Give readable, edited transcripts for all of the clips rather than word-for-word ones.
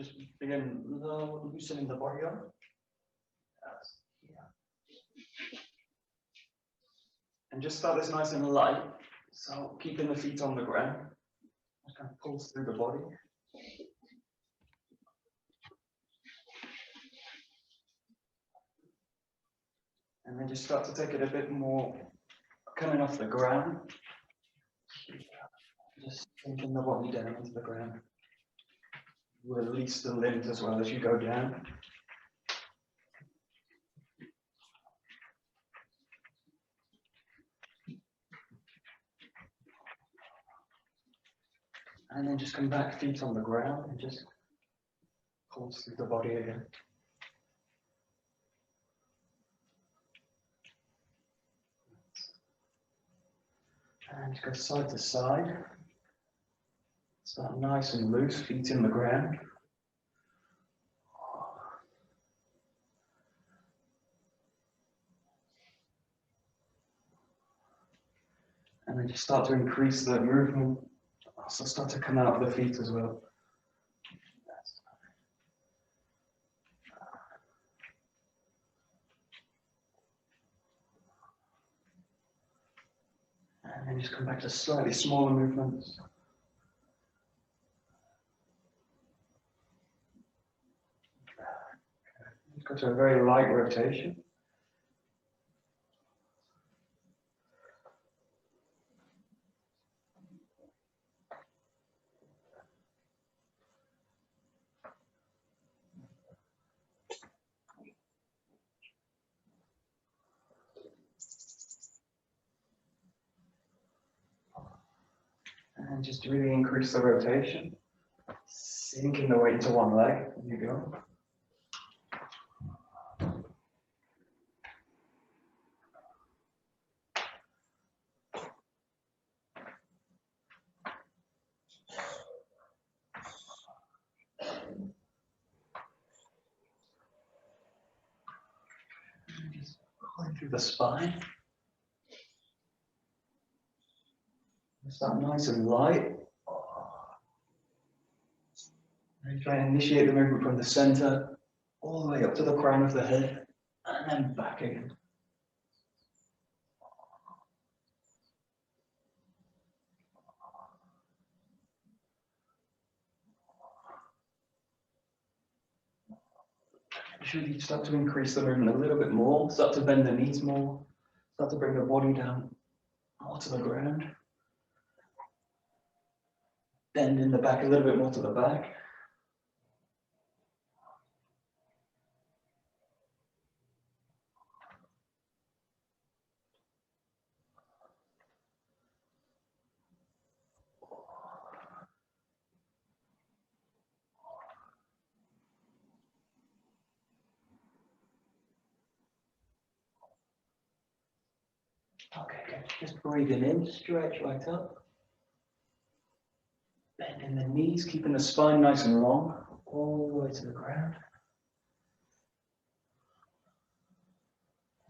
just begin loosening the body up. And just start this nice and light. So keeping the feet on the ground. Just kind of pulls through the body. And then just start to take it a bit more coming off the ground. Just sinking the body down into the ground. Release the limbs as well as you go down. And then just come back, feet on the ground, and just pulse through the body again. And just go side to side. Start nice and loose, feet in the ground. And then just start to increase the movement. Also start to come out of the feet as well. And then just come back to slightly smaller movements. Just go to a very light rotation. And just really increase the rotation. Sinking the weight into one leg. There you go. And just pulling through the spine. Start nice and light. And try and initiate the movement from the center all the way up to the crown of the head and then back again. Should you start to increase the movement a little bit more, start to bend the knees more, start to bring the body down more to the ground. Bend in the back a little bit more to the back. Okay, good. Just breathing in, stretch right up. Bending the knees, keeping the spine nice and long, all the way to the ground.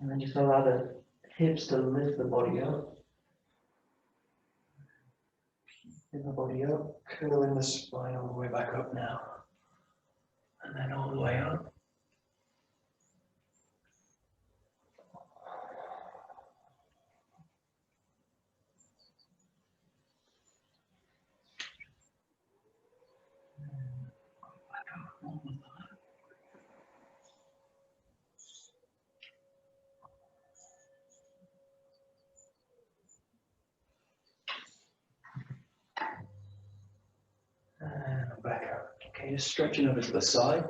And then just allow the hips to lift the body up. Lift the body up, curling the spine all the way back up now. And then all the way up. And back up. Okay, just stretching over to the side.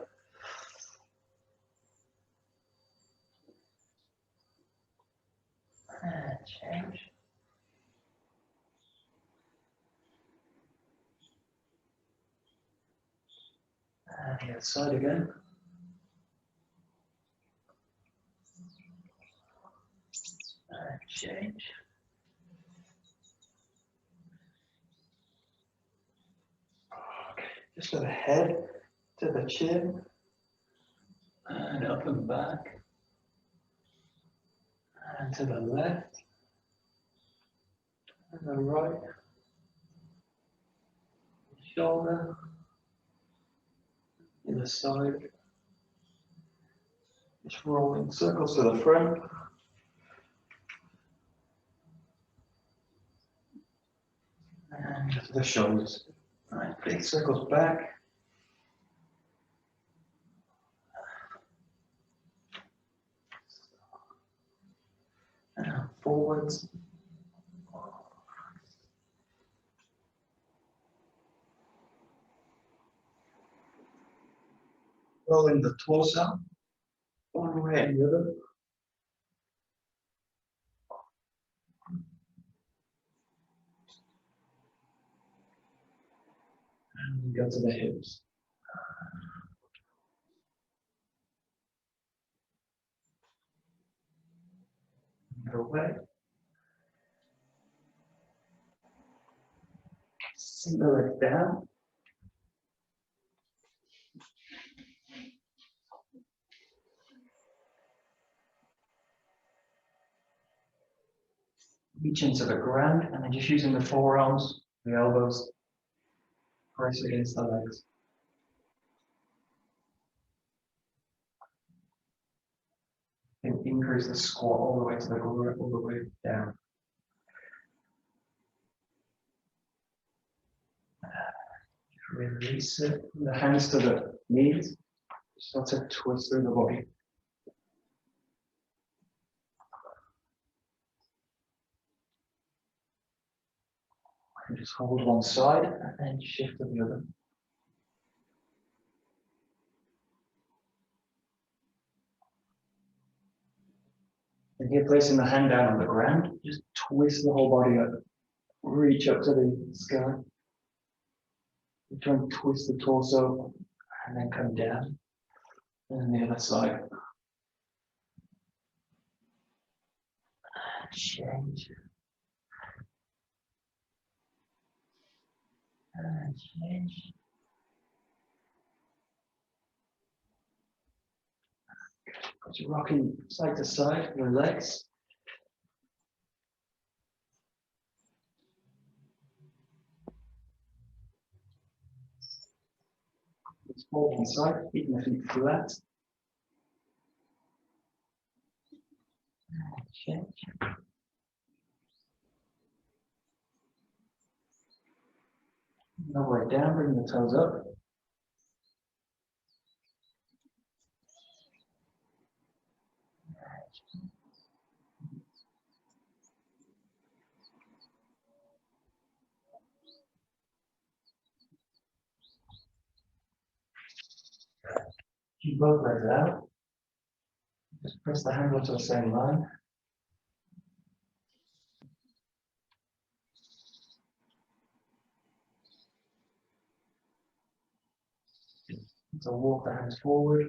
And change. And the other side again. And change. Okay, just to the head, to the chin, and up and back, and to the left, and the right, shoulder, Either side. Just rolling circles to the front. And to the shoulders. All right, big circles back. And forwards. Rolling the torso. One way and the other. And go to the hips. Go away. Sink the leg down. Reach into the ground and then just using the forearms, the elbows, press against the legs. And increase the squat all the way to the ground, all the way down. Release it. The hands to the knees. Start to twist through the body. And just hold one side and then shift to the other. And here, placing the hand down on the ground, just twist the whole body up. Reach up to the sky. Try and twist the torso and then come down. And the other side. Change. And change. Just rocking side to side, your legs. Just hold one side, keeping the feet flat. And change. Lower it down, bring the toes up. Keep both legs out. Just press the handle to the same line. So walk the hands forward.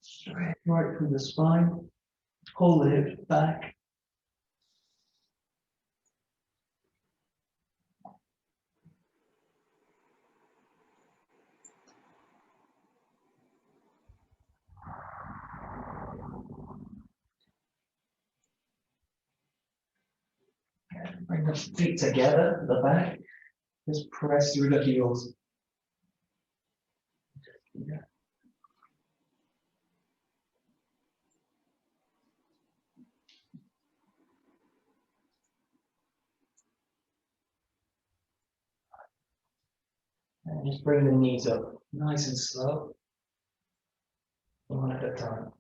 Straight right through the spine. Pull the hips back. Bring the feet together at the back. Just press through the heels. Yeah. And just bring the knees up, nice and slow, one at a time.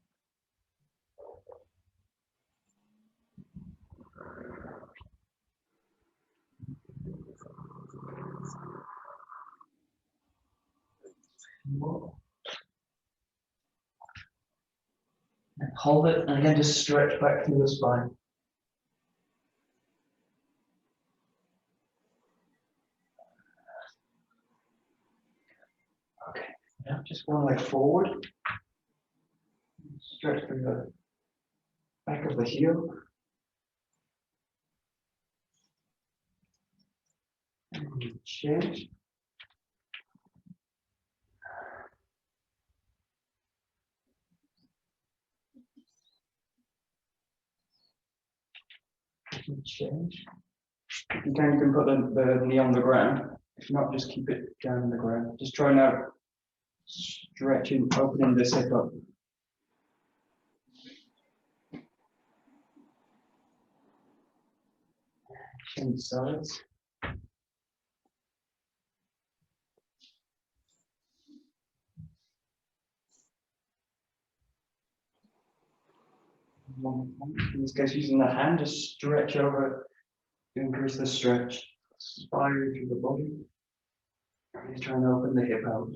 And hold it, and again just stretch back through the spine. Okay, now just one leg forward. Stretch through the back of the heel. And change. Change. If you can put the knee on the ground. If not, just keep it down on the ground. Just try now stretching, opening this hip up. Chin sides. In this case, using the hand, just stretch over, increase the stretch, spiral through the body. Really trying to open the hip out.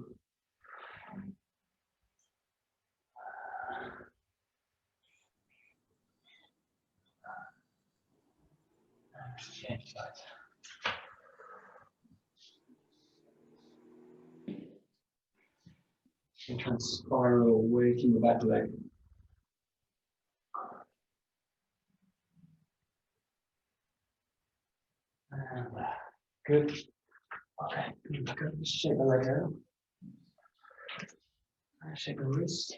Change sides. And try and spiral away from the back leg. Good. Okay, good. Shake the leg out. Shake the wrist.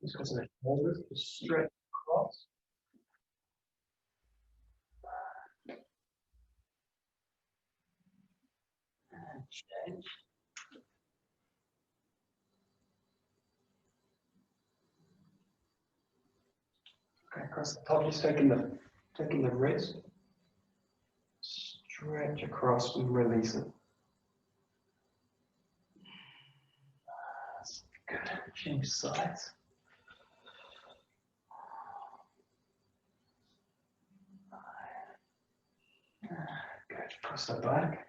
Just go to the shoulders, just stretch across. And change. Okay, across the top, just taking the wrist. Stretch across and release it. That's good. Change sides. Good. Across the back.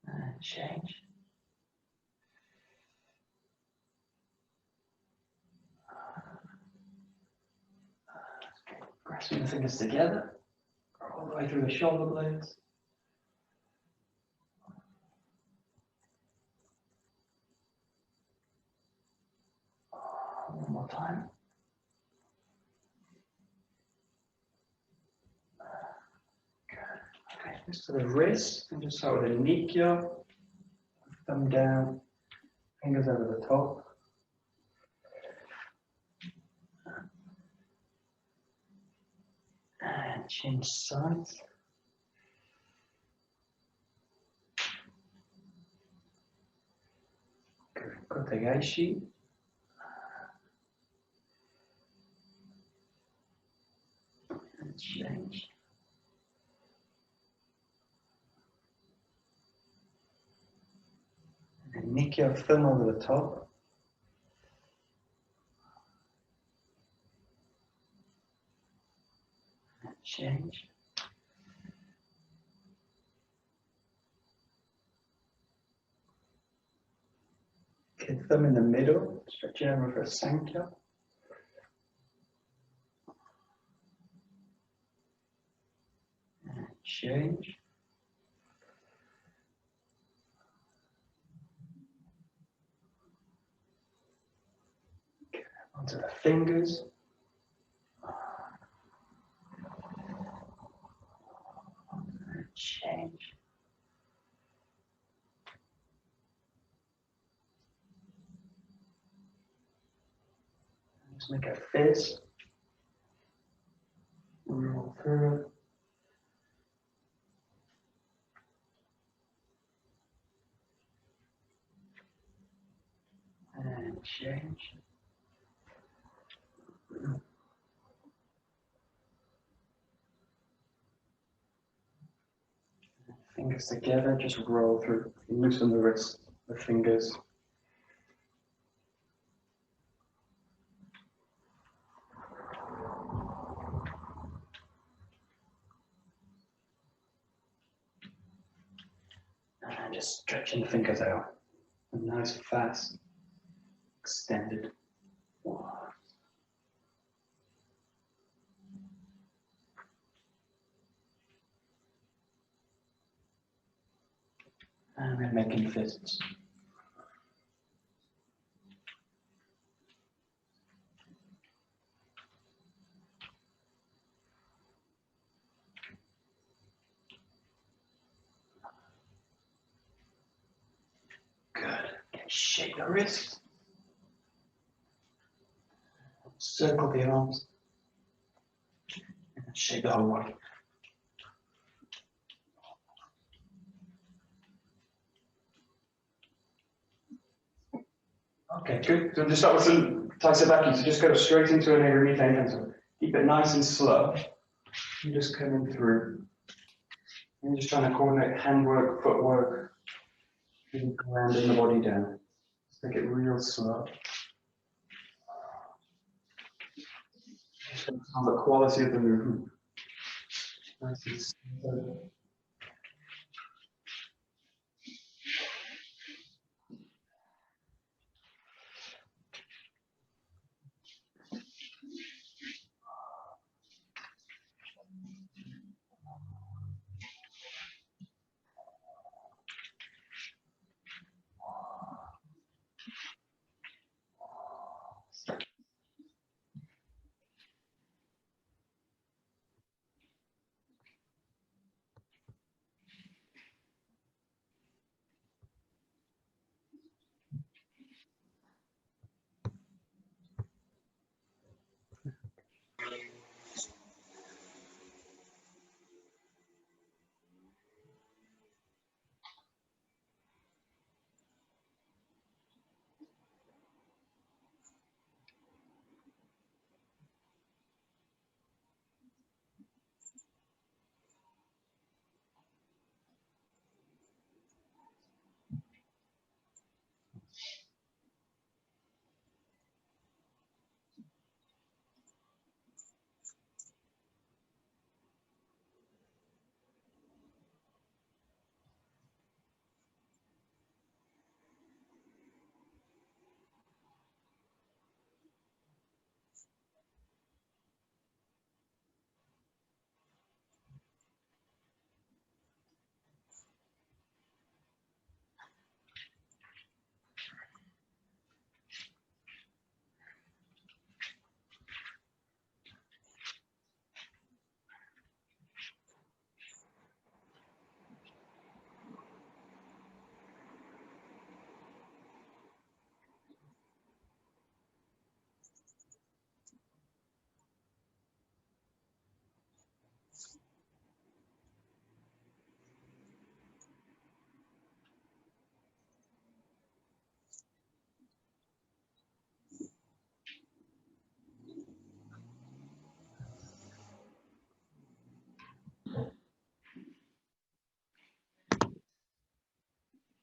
And change. Grasping the fingers together, all the way through the shoulder blades. One more time. Good. Okay, just to the wrist, and just hold the nikyo, thumb down, fingers over the top. And change sides. Good. Kotegaeshi. And change. And then nikyo, thumb over the top. And change. Okay, thumb in the middle, stretching over for a Sankhya. And change. Okay, onto the fingers. And change. Just make a fist. Roll through it. And change. Fingers together, just roll through. Loosen the wrist, the fingers. And just stretching the fingers out. A nice, fast, extended. And then making fists. Good. Okay, shake the wrist. circle the arms, and shake the whole body. Okay, good. So just start with some taisabaki. So just go straight into an eremite intenso. Keep it nice and slow. You just coming through. And you're just trying to coordinate handwork, footwork, and grounding the body down. Just make it real slow. Just on the quality of the movement. Nice and slow.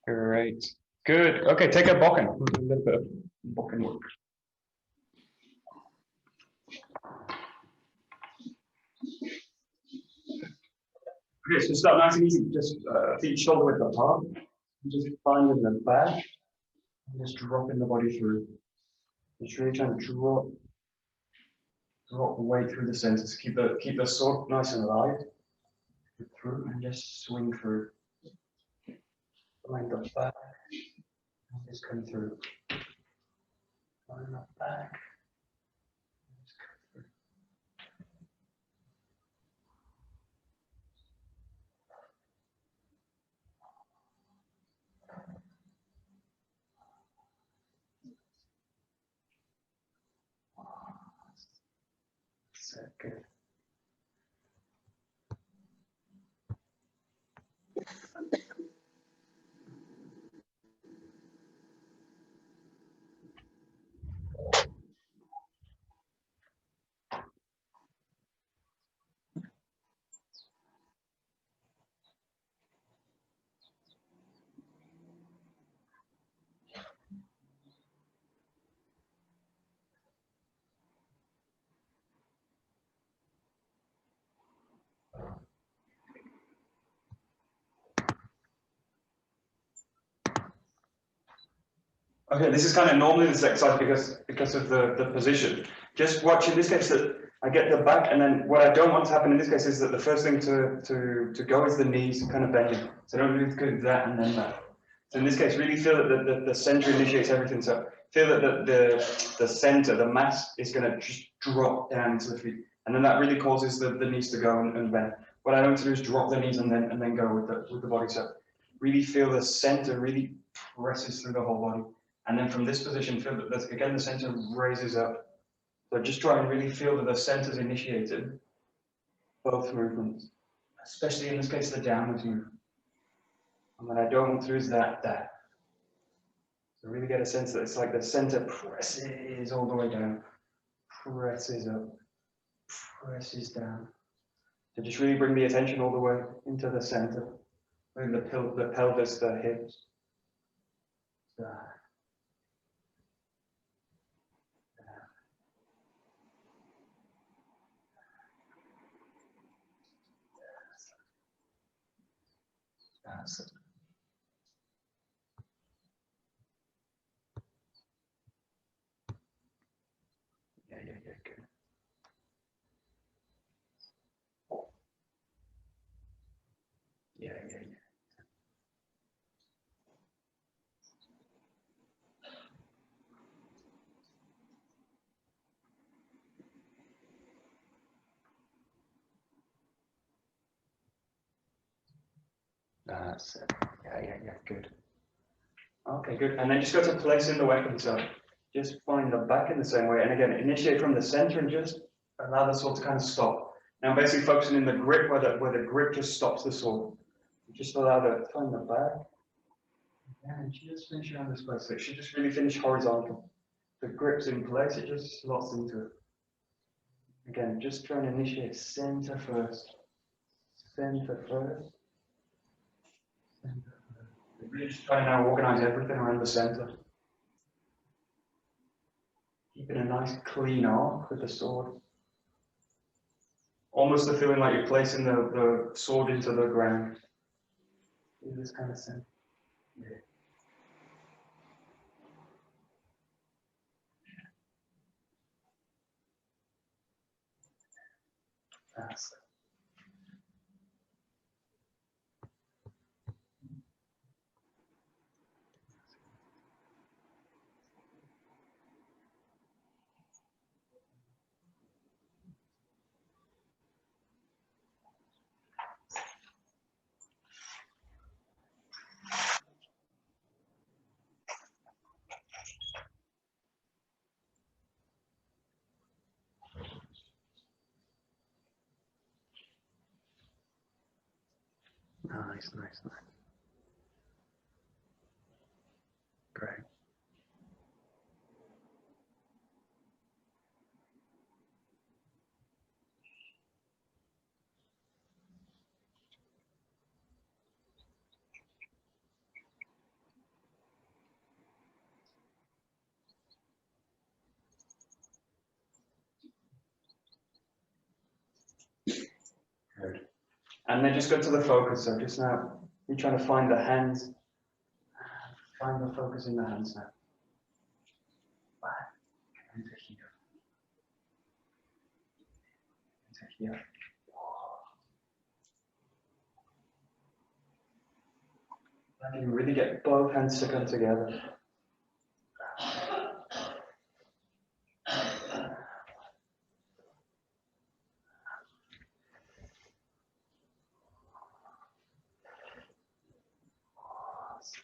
Great. Good. Okay, take a bokken. A little bit of bokken work. Okay, so start nice and easy. Just feet shoulder width apart. Just find in the back. And just dropping the body through. Just really trying to drop the weight through the center. So keep the sword nice and light. Through and just swing through. Find the back. And just come through. Find the back. Just come through. Good. Okay, this is kind of normally this exercise because of the position. Just watch in this case that I get the back, and then what I don't want to happen in this case is that the first thing to go is the knees kind of bending. So I don't really do that and then that. So in this case, really feel that the center initiates everything. So feel that the center, the mass, is going to just drop down to the feet, and then that really causes the knees to go and bend. What I don't want to do is drop the knees and then go with the body. So really feel the center really presses through the whole body. And then from this position, feel that again the center raises up So just try and really feel that the center's initiated both movements, especially in this case, the downwards movement. And what I don't want to do is that. So really get a sense that it's like the center presses all the way down, presses up, presses down. So just really bring the attention all the way into the center, bring the pelvis, the hips. That's it. Yeah, good. Yeah. That's it. Yeah, good. Okay, good. And then just go to placing the weapon. So just find the back in the same way. And again, initiate from the center and just allow the sword to kind of stop. Now basically focusing in the grip where the grip just stops the sword. Just allow the find the back. And just finish around this place. So it should just really finish horizontal. The grip's in place, it just slots into it. Again, just try and initiate center first. Center first. Really just try and now organize everything around the center. Keeping a nice clean arc with the sword. Almost the feeling like you're placing the sword into the ground. In this kind of sense. Yeah. That's it. Nice. Great. Good. And then just go to the focus. So just now, you're trying to find the hands. Find the focus in the hands now. Back into here. Into here. And you really get both hands to come together.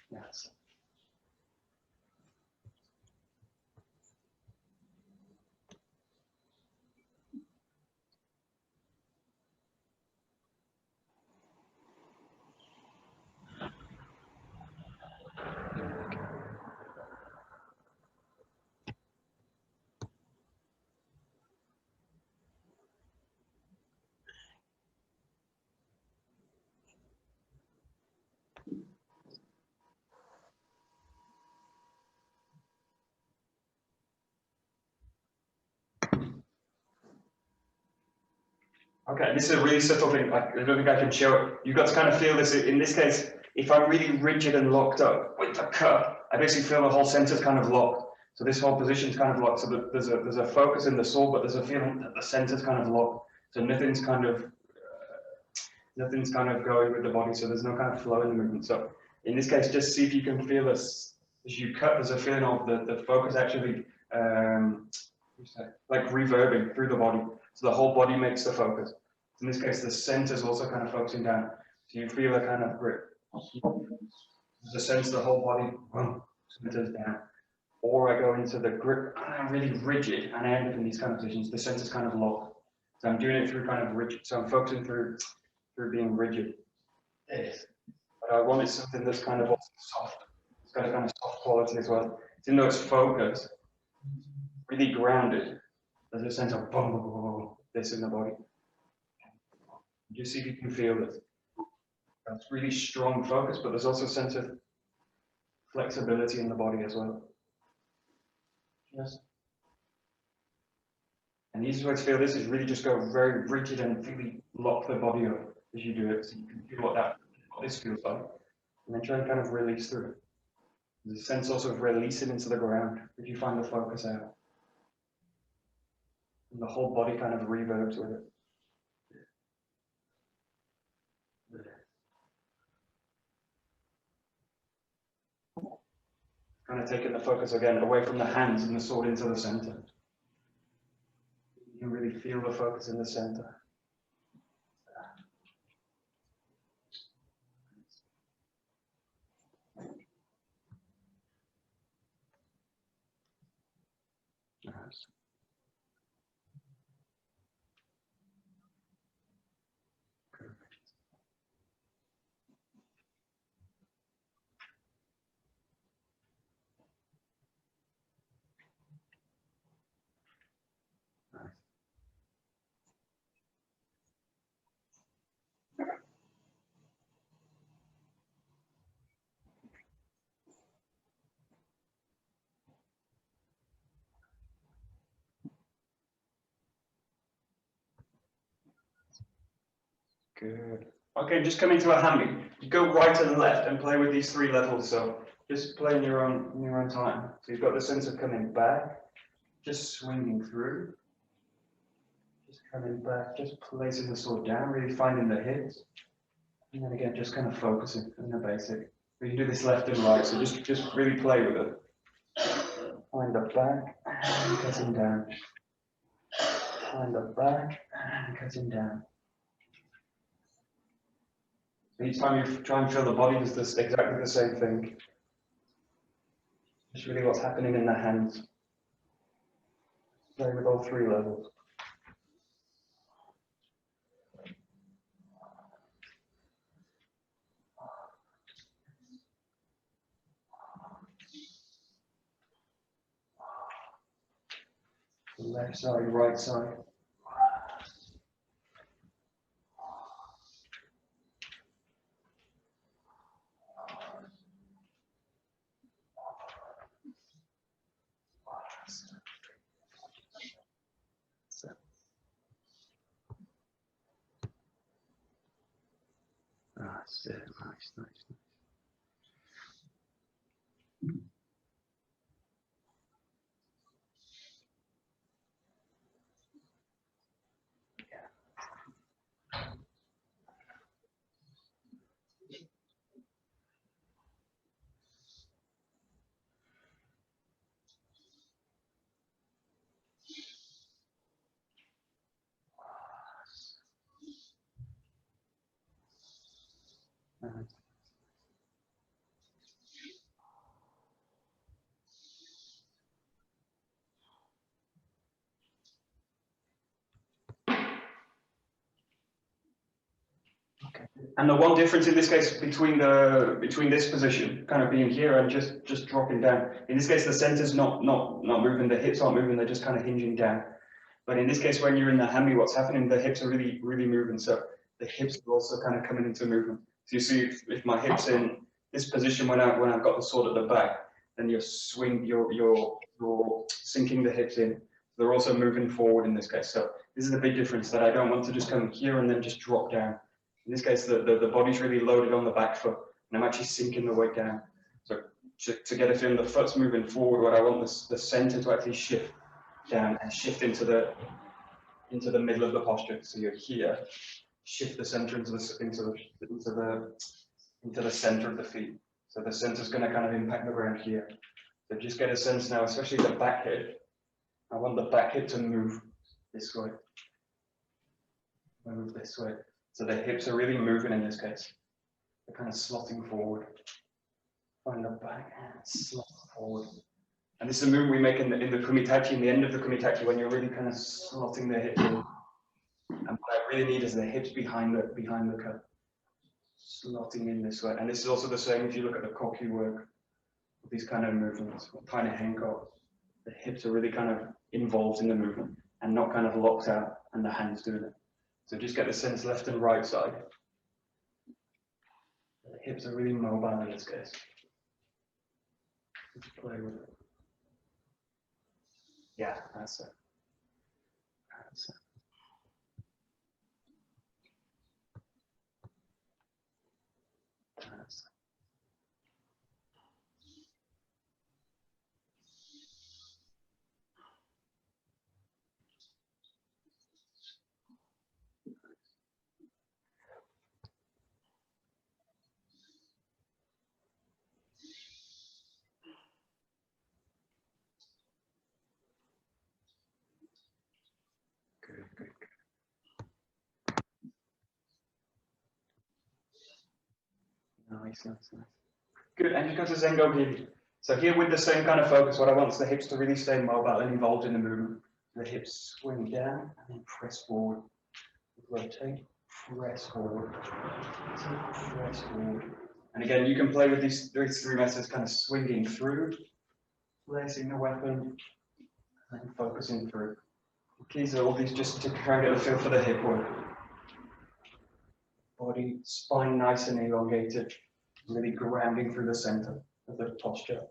Yes. Okay, this is a really subtle thing. I don't think I can show it. You've got to kind of feel this. In this case, if I'm really rigid and locked up with the cup, I basically feel the whole center's kind of locked. So this whole position's kind of locked. So that there's a focus in the sword, but there's a feeling that the center's kind of locked. So nothing's kind of going with the body. So there's no kind of flow in the movement. So in this case, just see if you can feel this as you cut. There's a feeling of the focus actually like reverbing through the body. So the whole body makes the focus. In this case, the center is also kind of focusing down. So you feel a kind of grip. There's a sense the whole body centers down. or I go into the grip and I'm really rigid and I end up in these kind of positions. The center's kind of locked. So I'm doing it through kind of rigid. So I'm focusing through being rigid. This. But I wanted something that's kind of also soft. It's got a kind of soft quality as well. Even though it's focused, really grounded. There's a sense of boom, boom, boom, boom, this in the body. Just see if you can feel this. That's really strong focus, but there's also a sense of flexibility in the body as well. Yes. And the easiest way to feel this is really just go very rigid and really lock the body up as you do it, so you can feel what this feels like. And then try and kind of release through it. There's a sense also of releasing into the ground if you find the focus out. And the whole body kind of reverbs with it. Kind of taking the focus again away from the hands and the sword into the center. You can really feel the focus in the center. Nice. Good. Okay, just come into a hammy. You go right and left and play with these 3 levels. So just play in your own time. So you've got the sense of coming back, just swinging through, just coming back, just placing the sword down, really finding the hips, and then again just kind of focusing on the basic. We can do this left and right. So just really play with it. Find the back and cutting down. Find the back and cutting down. Each time you try and feel the body, does this exactly the same thing. It's really what's happening in the hands. Play with all 3 levels. Left side, right side. That's it. Nice, nice, nice. And the one difference in this case between this position, kind of being here and just dropping down. In this case, the center's not moving, the hips aren't moving, they're just kind of hinging down. But in this case, when you're in the hammy, what's happening? The hips are really moving. So the hips are also kind of coming into movement. So you see, if my hips in this position when I've got the sword at the back, then you're sinking the hips in. They're also moving forward in this case. So this is a big difference, that I don't want to just come here and then just drop down. In this case, the body's really loaded on the back foot, and I'm actually sinking the weight down. So to get a feeling, the foot's moving forward, what I want the center to actually shift down and shift into the middle of the posture. So you're here, shift the center into the center of the feet. So the center's going to kind of impact the ground here. So just get a sense now, especially the back hip. I want the back hip to move this way. Move this way. So the hips are really moving in this case. They're kind of slotting forward. Find the back and slot forward. And this is a movement we make in the Kumitachi, in the end of the Kumitachi, when you're really kind of slotting the hips in. And what I really need is the hips behind the cut. Slotting in this way. And this is also the same if you look at the koku work, these kind of movements, kind of henko. The hips are really kind of involved in the movement and not kind of locked out and the hands doing it. So just get the sense left and right side. The hips are really mobile in this case. Just play with it. Yeah, that's it. That's it. That's it. Good, good, good. Nice, nice, nice. Good, and just go to Zengo Giri. So here with the same kind of focus, what I want is the hips to really stay mobile and involved in the movement. The hips swing down and then press forward. Rotate, press forward. Press forward. And again, you can play with these three methods, kind of swinging through, placing the weapon, and focusing through. The keys are all these just to try and get a feel for the hip work. Body, spine nice and elongated, really grounding through the center of the posture.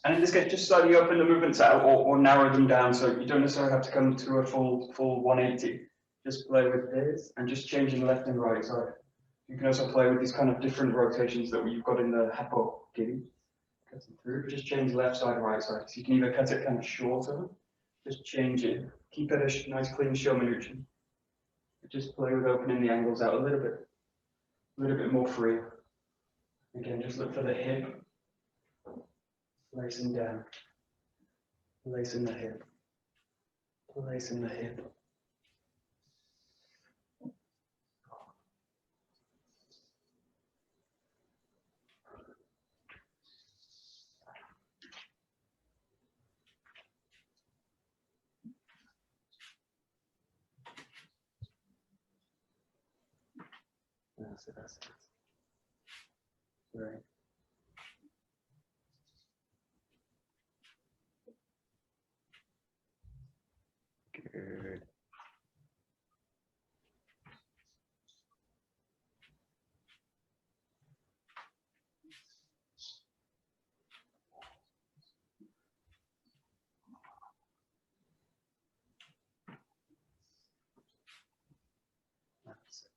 And in this case, just slightly open the movements out or narrow them down, so you don't necessarily have to come to a full 180. Just play with this and just changing left and right side. You can also play with these kind of different rotations that you've got in the Happo Giri. Cutting through, just change left side, right side. So you can either cut it kind of shorter, just change it. Keep it a nice clean Shomanuchi. Just play with opening the angles out a little bit more free. Again, just look for the hip. Placing down, placing the hip, placing the hip. That's it, that's it. Right. Good. That's it.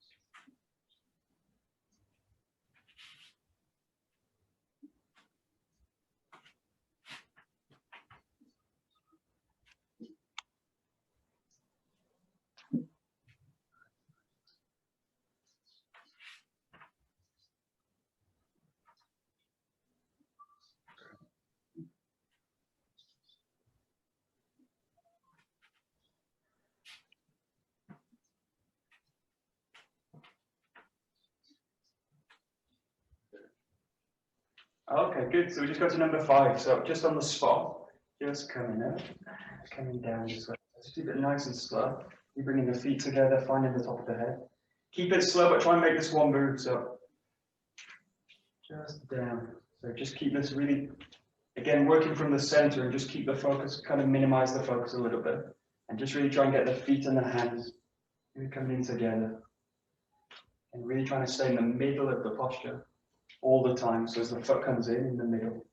Okay, good. So we just go to number 5. So just on the spot, just coming up, coming down this way. Just keep it nice and slow. You're bringing the feet together, finding the top of the head. Keep it slow, but try and make this one move. So just down. So just keep this really, again, working from the center and just keep the focus, kind of minimize the focus a little bit. And just really try and get the feet and the hands really coming in together. And really trying to stay in the middle of the posture all the time. So as the foot comes in the middle,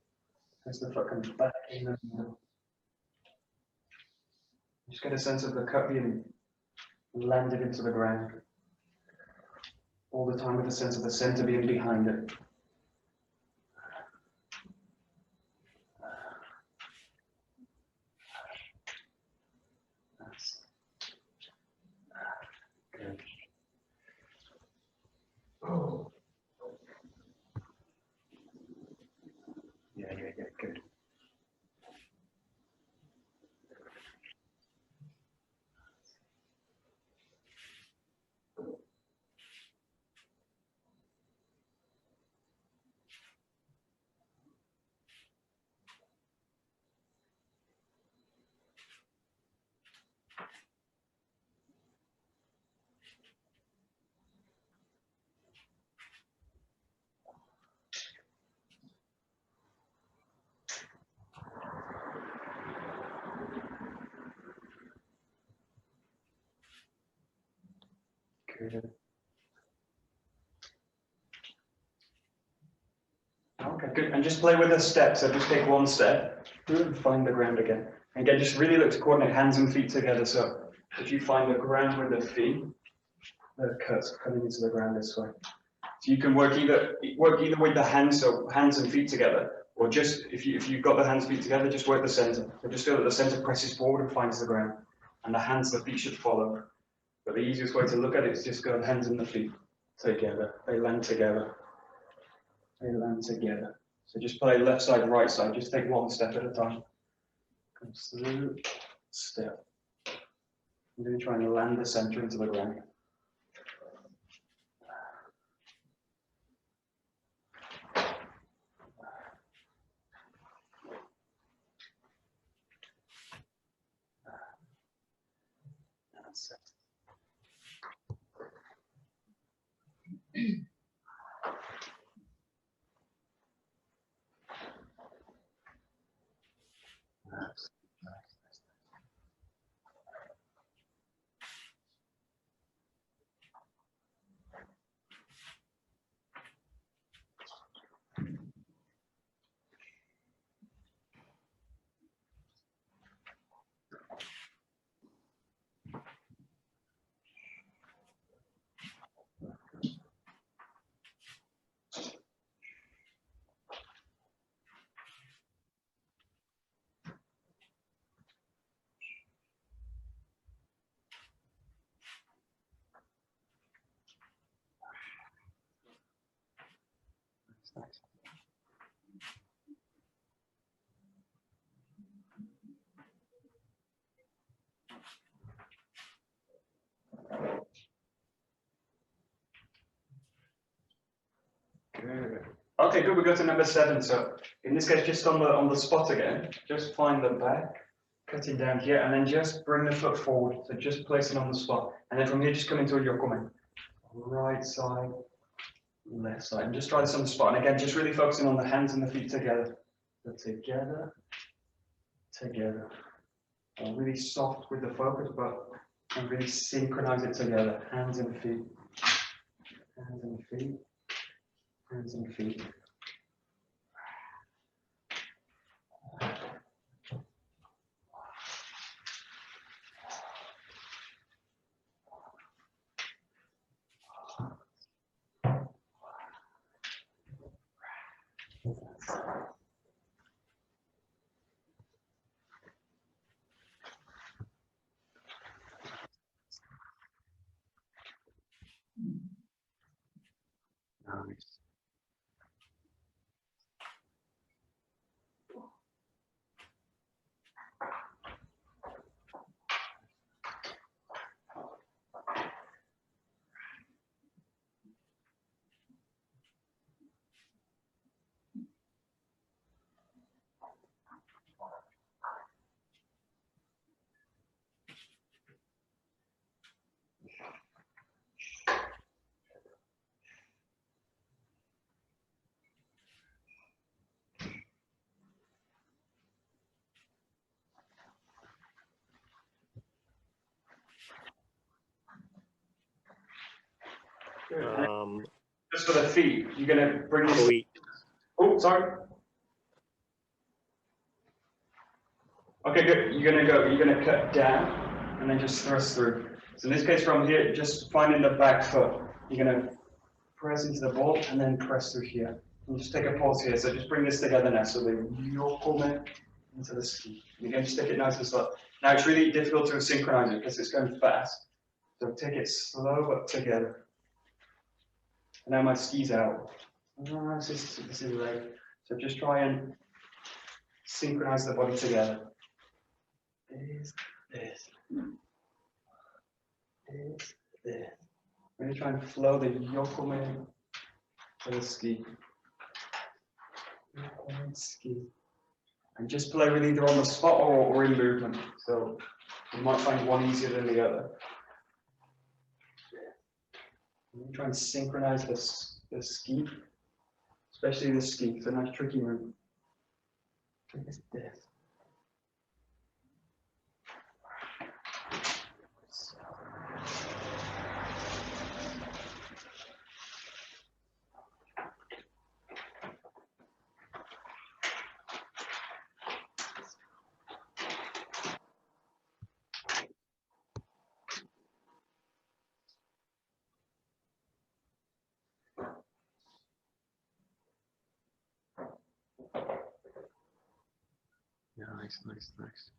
as the foot comes back in the middle. Just get a sense of the cut being landed into the ground. All the time with a sense of the center being behind it. That's good. Oh. Yeah, good. Good. Okay, good. And just play with the steps. So just take one step, do it and find the ground again. And again, just really look to coordinate hands and feet together. So if you find the ground with the feet, the cuts coming into the ground this way. So you can work either with the hands, so hands and feet together, or just if you've got the hands and feet together, just work the center. So just feel that the center presses forward and finds the ground, and the hands, the feet should follow. But the easiest way to look at it is just go hands and the feet together. They land together. They land together. So just play left side, right side. Just take one step at a time. Comes through, step. And then try and land the center into the ground. That's it. That's nice. Nice. Good. Okay, good. We go to number 7. So in this case, just on the spot again, just find the back, cutting down here, and then just bring the foot forward. So just place it on the spot, and then from here, just come into a yokomen. Right side, left side, and just try this on the spot. And again, just really focusing on the hands and the feet together. So together, together. And really soft with the focus, but and really synchronize it together. Hands and feet, hands and feet, hands and feet. Nice. Just for the feet, you're gonna bring this. Feet. Oh, sorry. Okay, good. You're gonna cut down and then just thrust through. So in this case, from here, just finding the back foot, you're gonna press into the ball and then press through here. And just take a pause here. So just bring this together now. So the yokomen into the ski. You're gonna stick it nice and slow. Now it's really difficult to synchronize it because it's going fast. So take it slow but together. And now my ski's out. This is right. So just try and synchronize the body together. This. Really try and flow the yokomen to the ski. Yokomen ski. And just play with either on the spot or in movement. So you might find one easier than the other. And try and synchronize the ski, especially the ski. It's a nice tricky move. This. Nice.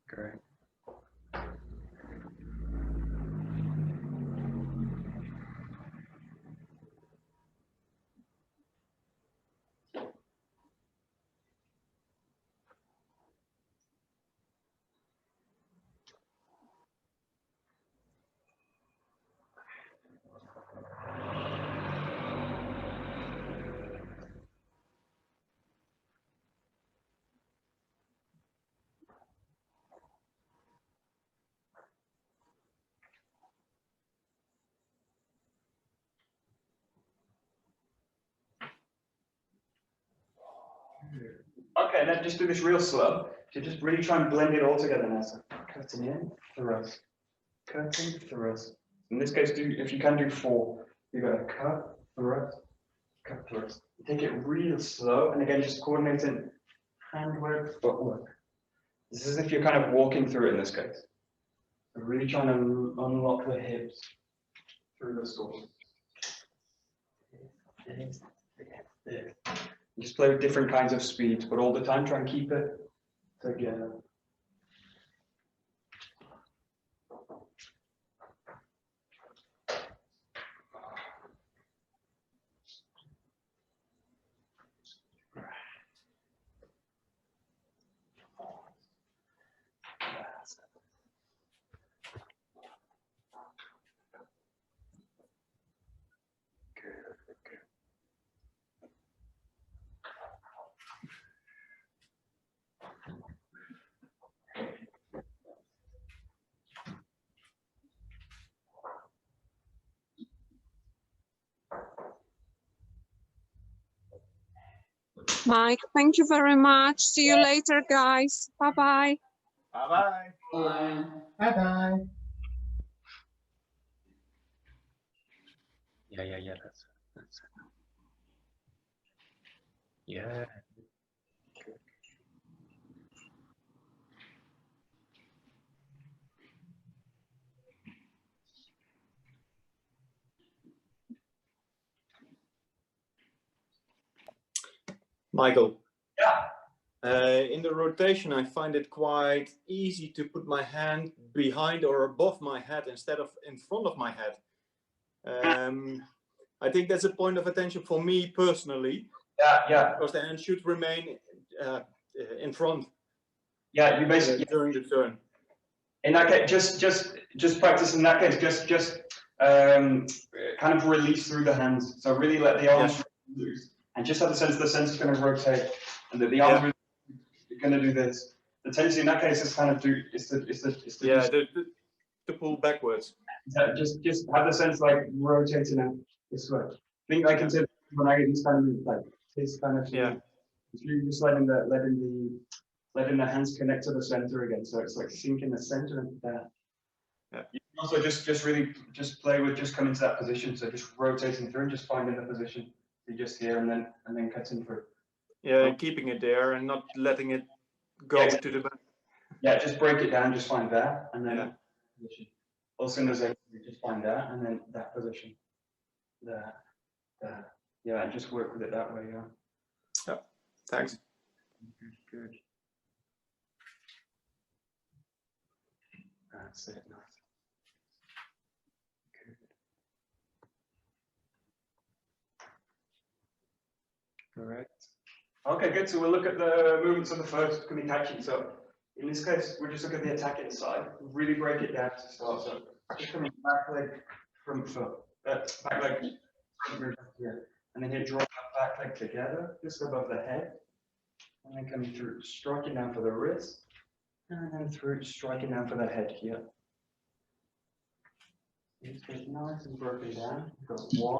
Great. Okay, then just do this real slow. So just really try and blend it all together now. So cutting in, thrust, cutting, thrust. In this case, if you can do 4, you've got to cut, thrust. Take it real slow, and again, just coordinating handwork, footwork. This is as if you're kind of walking through it in this case. So really trying to unlock the hips through the score. Just play with different kinds of speeds, but all the time try and keep it together. Mike, thank you very much. See you later, guys. Bye-bye. Bye-bye. Bye. Bye-bye. Yeah, that's it. Yeah. Michael. Yeah. In the rotation, I find it quite easy to put my hand behind or above my head instead of in front of my head. I think that's a point of attention for me personally. Yeah. Because the hand should remain in front. Yeah, you basically during the turn. In that case, just practice in that case. Just kind of release through the hands. So really let the arms loose, and just have the sense is going to rotate, and that the arms are going to do this. The tendency in that case is kind of to pull backwards. Just have the sense like rotating out this way. I think I can say when I get these kind of like this kind of You're just letting the hands connect to the center again. So it's like sinking the center and there. Yeah. You can also just really play with just coming to that position. So just rotating through and just finding the position. You just here and then cutting through. Yeah, keeping it there and not letting it go to the back. Yeah, just break it down, just find that, and then Yeah. position. Also, there's a just find that, and then that position. There. Yeah, and just work with it that way. Yeah. Yeah. Thanks. Good. That's it. Nice. Good. Correct. Okay, good. So we'll look at the movements of the first Kumitachi. So in this case, we'll just look at the attacking side. Really break it down to start. So just coming back leg, front foot, back leg, front move here, and then you draw that back leg together, just above the head, and then coming through, striking down for the wrist, and then through, striking down for the head here. It's nice and broken down. You've got 1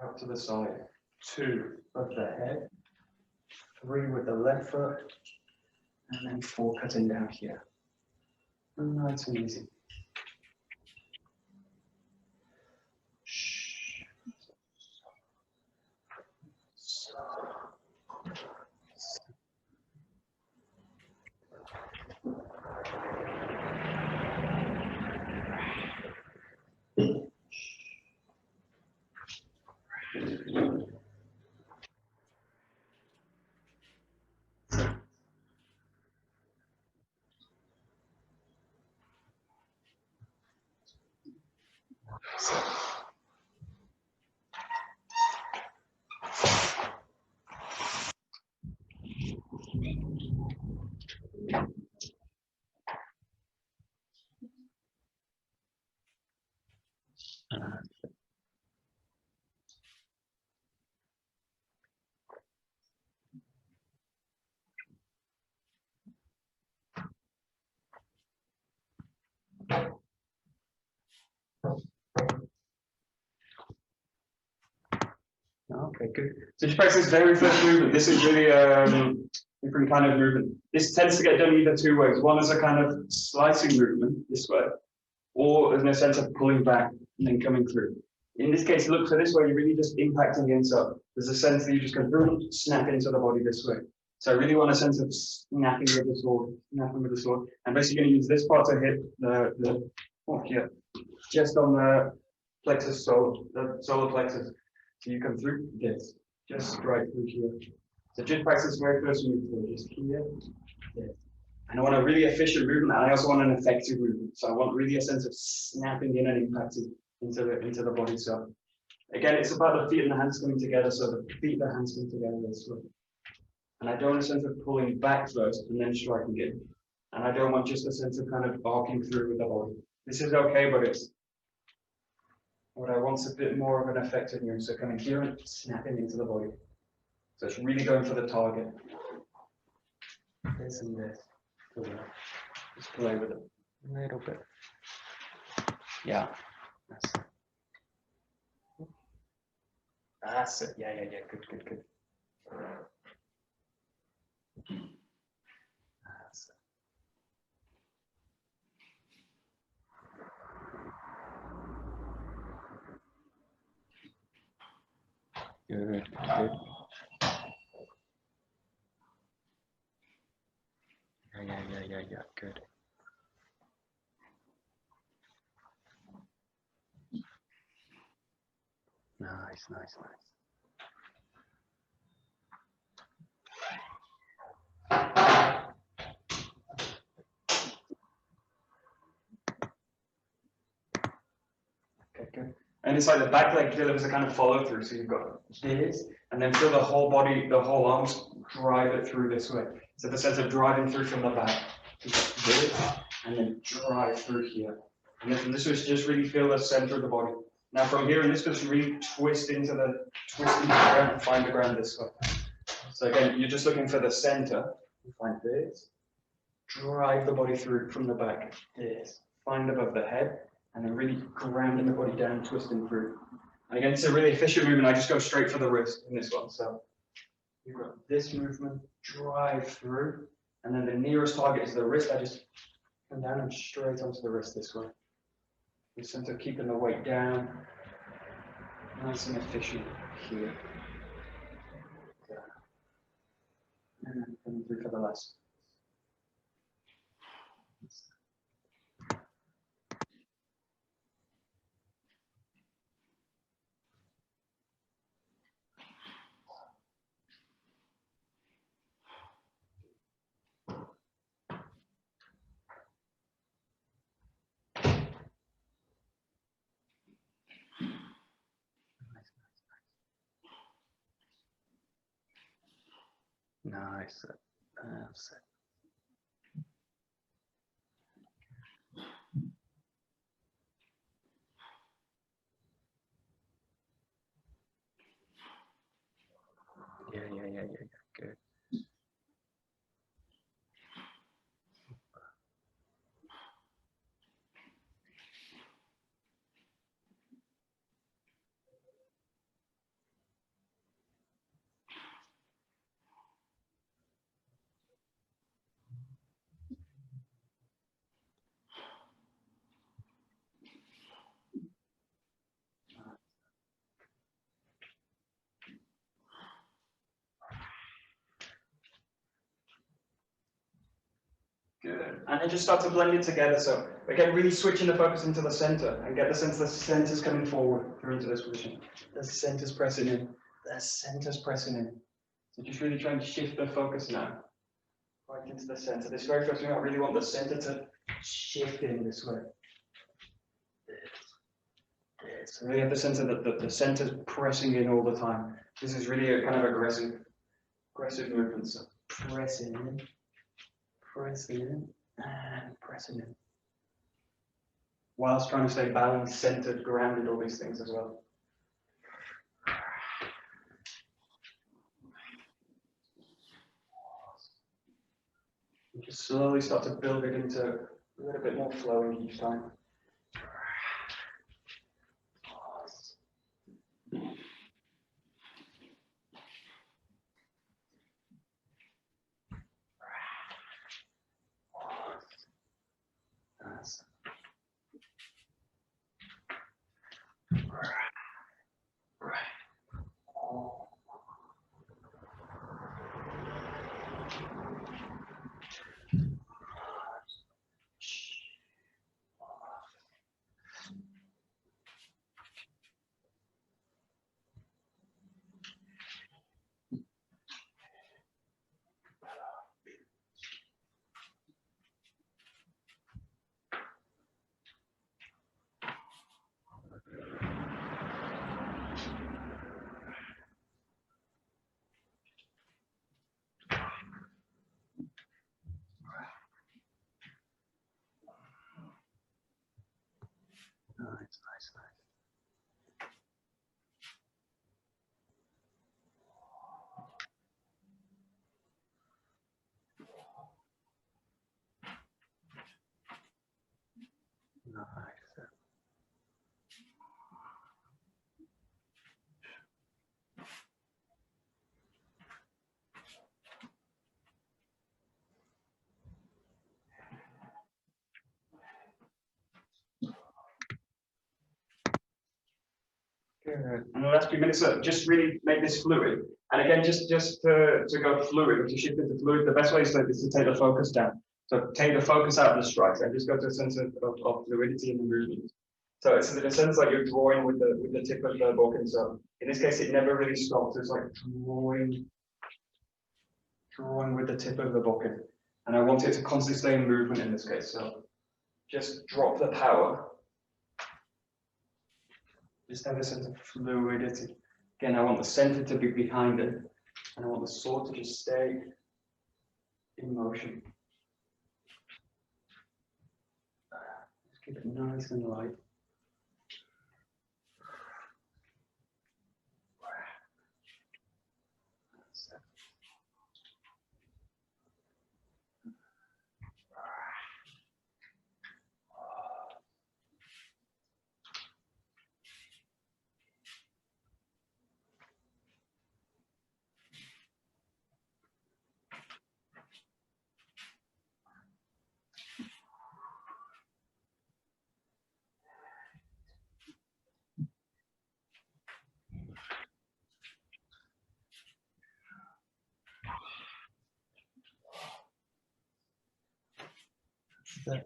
out to the side, 2 above the head, 3 with the left foot, and then 4 cutting down here. Nice and easy. Okay, good. So just practice this very first movement. This is really different kind of movement. This tends to get done either 2 ways. One is a kind of slicing movement this way, or in a sense of pulling back and then coming through. In this case, look for this way, you're really just impacting the inside. There's a sense that you just go through, snap into the body this way. So I really want a sense of snapping with the sword, I'm basically going to use this part to hit the here, just on the plexus solar, the solar plexus. So you come through this, just straight through here. So just practice very first movement, just here, this. And I want a really efficient movement, and I also want an effective movement. So I want really a sense of snapping in and impacting into the body. So again, it's about the feet and the hands coming together. So the feet and the hands come together this way. And I don't want a sense of pulling back first and then striking in. And I don't want just a sense of kind of arcing through with the body. This is okay, but it's what I want is a bit more of an effective move. So coming here and snapping into the body. So it's really going for the target. This and this. Just play with it a little bit. Yeah. That's it. Yeah. Good. That's it. Good. Yeah, good. Nice. Okay, good. And it's like the back leg delivers a kind of follow through. So you've got this, and then feel the whole body, the whole arms drive it through this way. So the sense of driving through from the back. You've got this, and then drive through here. And then from this was just really feel the center of the body. Now from here, and this just really twist into the ground and find the ground this way. So again, you're just looking for the center. You find this. Drive the body through from the back. This. Find above the head. And then really grounding the body down, twisting through. And again, it's a really efficient movement. I just go straight for the wrist in this one. So You've got this movement, drive through, and then the nearest target is the wrist. I just come down and straight onto the wrist this way. The center keeping the weight down, nice and efficient here. And then coming through for the last. Nice. That's it. Yeah. Good. Good. And then just start to blend it together. So again, really switching the focus into the center and get the sense the center's coming forward through into this position. The center's pressing in. The center's pressing in. So just really trying to shift the focus now. Right into the center. This very first thing, I really want the center to shift in this way. So really have the sense that the center's pressing in all the time. This is really a kind of aggressive movement. So pressing in. Pressing in and pressing in. Whilst trying to stay balanced, centered, grounded, all these things as well. You just slowly start to build it into a little bit more flowing each time. Nice. Good. And the last few minutes, just really make this fluid. And again, just to go fluid, to shift into fluid, the best way is to take the focus down. So take the focus out of the strikes and just go to a sense of fluidity in the movement. So it's in a sense like you're drawing with the tip of the bokken. So in this case, it never really stops. It's like drawing with the tip of the bokken. And I want it to constantly stay in movement in this case. So just drop the power. Just have a sense of fluidity. Again, I want the center to be behind it, and I want the sword to just stay in motion. Just keep it nice and light. it.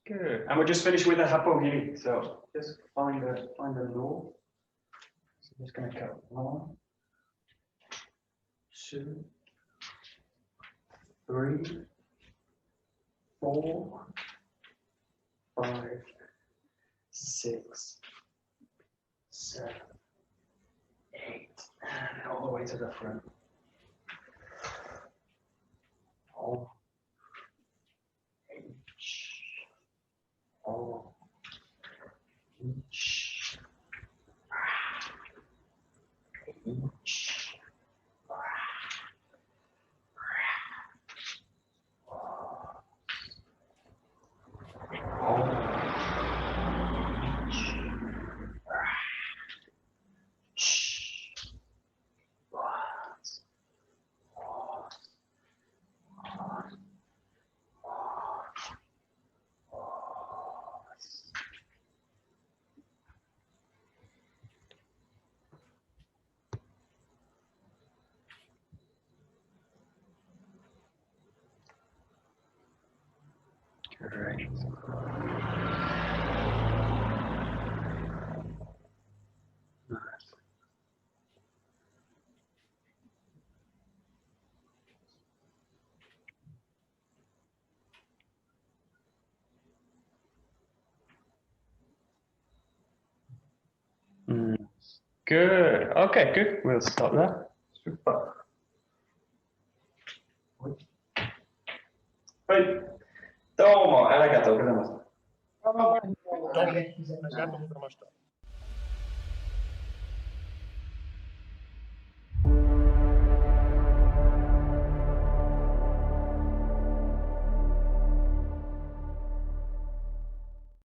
Good. And we're just finished with the hapogi. So just find a low. So I'm just going to count 1, 2, 3, 4, 5, 6, 7, 8, and all the way to the front. All each, all each, each. Great. Nice. Good. Okay, good. We'll stop there. Super. はい。どうもありがとうございました。どうもありがとうございました。